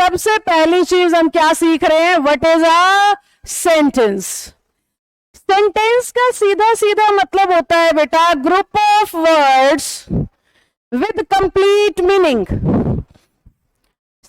सबसे पहली चीज हम क्या सीख रहे हैं? What is a sentence? Sentence का सीधा सीधा मतलब होता है बेटा group of words with complete meaning.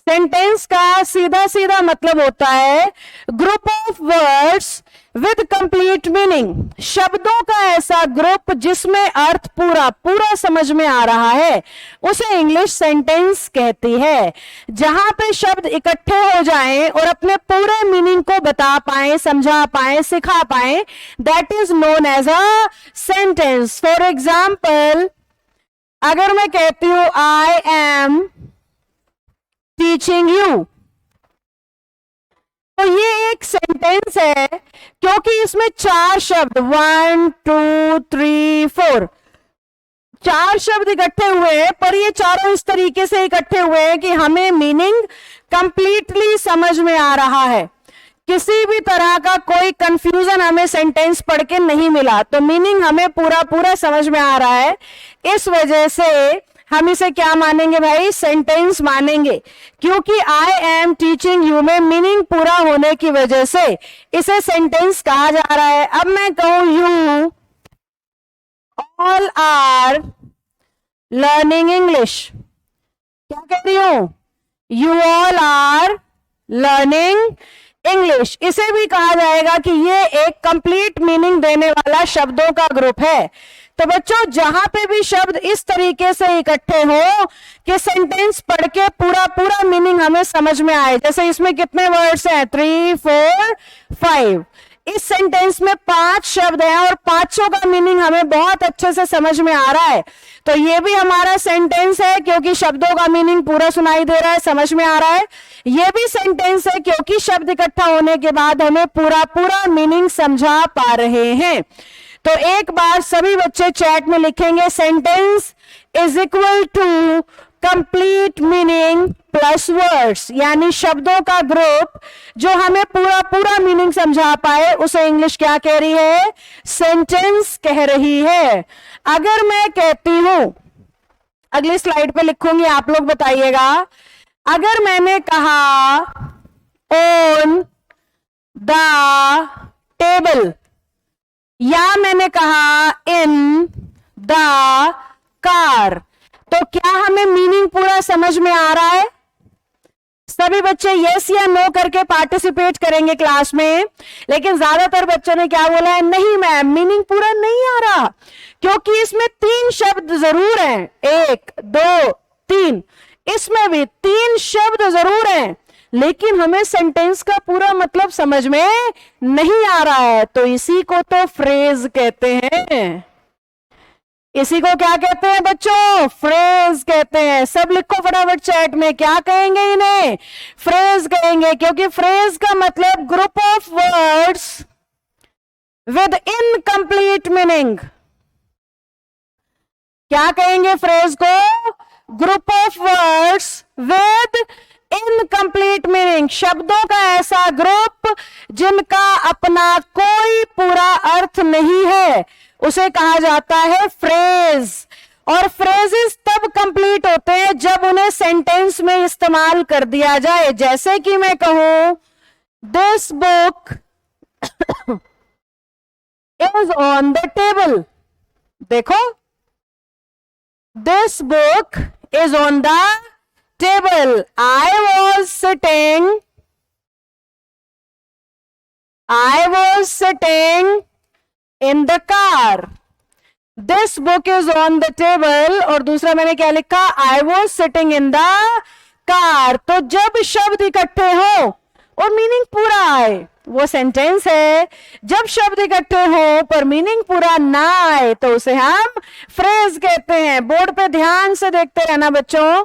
Sentence का सीधा सीधा मतलब होता है group of words with complete meaning, शब्दों का ऐसा ग्रुप जिसमें अर्थ पूरा पूरा समझ में आ रहा है, उसे इंग्लिश सेंटेंस कहती है। जहां पे शब्द इकट्ठे हो जाएं और अपने पूरे मीनिंग को बता पाएं, समझा पाएं, सिखा पाएं, that is known as a sentence. For example, अगर मैं कहती हूं आई एम टीचिंग यू, तो ये एक सेंटेंस है क्योंकि इसमें 4 शब्द 1 2 3 4 4 शब्द इकट्ठे हुए हैं, पर ये चारों इस तरीके से इकट्ठे हुए हैं कि हमें मीनिंग कंप्लीटली समझ में आ रहा है। किसी भी तरह का कोई कंफ्यूजन हमें सेंटेंस पढ़ के नहीं मिला, तो मीनिंग हमें पूरा पूरा समझ में आ रहा है। इस वजह से हम इसे क्या मानेंगे भाई? सेंटेंस मानेंगे, क्योंकि आई एम टीचिंग यू में मीनिंग पूरा होने की वजह से इसे सेंटेंस कहा जा रहा है। अब मैं कहूं you all are learning English, क्या कह रही हूं? You all are learning English. इसे भी कहा जाएगा कि ये एक कंप्लीट मीनिंग देने वाला शब्दों का ग्रुप है। तो बच्चों, जहां पे भी शब्द इस तरीके से इकट्ठे हो कि सेंटेंस पढ़ के पूरा पूरा मीनिंग हमें समझ में आए, जैसे इसमें कितने वर्ड्स हैं? 3 4 5। इस सेंटेंस में 5 शब्द हैं और पांचों का मीनिंग हमें बहुत अच्छे से समझ में आ रहा है, तो ये भी हमारा सेंटेंस है क्योंकि शब्दों का मीनिंग पूरा सुनाई दे रहा है, समझ में आ रहा है। ये भी सेंटेंस है क्योंकि शब्द इकट्ठा होने के बाद हमें पूरा पूरा मीनिंग समझा पा रहे हैं। तो एक बार सभी बच्चे चैट में लिखेंगे, sentence is equal to complete meaning plus words, यानी शब्दों का ग्रुप जो हमें पूरा पूरा मीनिंग समझा पाए, उसे इंग्लिश क्या कह रही है? सेंटेंस कह रही है। अगर मैं कहती हूं, अगली स्लाइड पे लिखूंगी, आप लोग बताइएगा, अगर मैंने कहा ऑन द टेबल या मैंने कहा इन द कार, तो क्या हमें मीनिंग पूरा समझ में आ रहा है? सभी बच्चे यस या नो करके पार्टिसिपेट करेंगे क्लास में, लेकिन ज्यादातर बच्चों ने क्या बोला है? नहीं मैम, मीनिंग पूरा नहीं आ रहा, क्योंकि इसमें 3 शब्द जरूर हैं, 1 2 3, इसमें भी 3 शब्द जरूर हैं, लेकिन हमें सेंटेंस का पूरा मतलब समझ में नहीं आ रहा है। तो इसी को तो फ्रेज कहते हैं। इसी को क्या कहते हैं बच्चों? फ्रेज कहते हैं। सब लिखो फटाफट चैट में, क्या कहेंगे इन्हें? फ्रेज कहेंगे, क्योंकि फ्रेज का मतलब group of words with incomplete meaning. क्या कहेंगे फ्रेज को? Group of words with incomplete meaning, शब्दों का ऐसा ग्रुप जिनका अपना कोई पूरा अर्थ नहीं है, उसे कहा जाता है फ्रेज। और फ्रेजेस तब कंप्लीट होते हैं जब उन्हें सेंटेंस में इस्तेमाल कर दिया जाए। जैसे कि मैं कहूं this book is on the table, देखो this book is on the table, I was sitting in the car, this book is on the table, और दूसरा मैंने क्या लिखा? I was sitting in the car। तो जब शब्द इकट्ठे हो और मीनिंग पूरा आए, वो सेंटेंस है। जब शब्द इकट्ठे हो पर मीनिंग पूरा ना आए, तो उसे हम फ्रेज कहते हैं। बोर्ड पे ध्यान से देखते रहना बच्चों।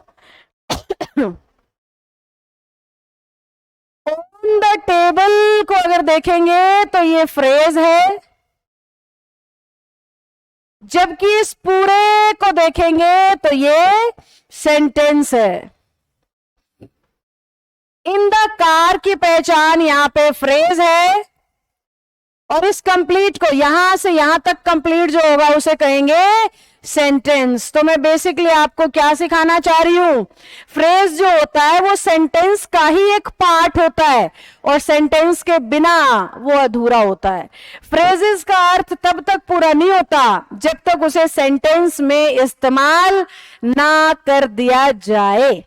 ऑन द टेबल को अगर देखेंगे तो ये फ्रेज है, जबकि इस पूरे को देखेंगे तो ये सेंटेंस है। इन द कार की पहचान यहां पे फ्रेज है, और इस कंप्लीट को, यहां से यहां तक कंप्लीट जो होगा उसे कहेंगे सेंटेंस। तो मैं बेसिकली आपको क्या सिखाना चाह रही हूं, फ्रेज जो होता है वो सेंटेंस का ही एक पार्ट होता है और सेंटेंस के बिना वो अधूरा होता है। फ्रेजेस का अर्थ तब तक पूरा नहीं होता जब तक उसे सेंटेंस में इस्तेमाल ना कर दिया जाए।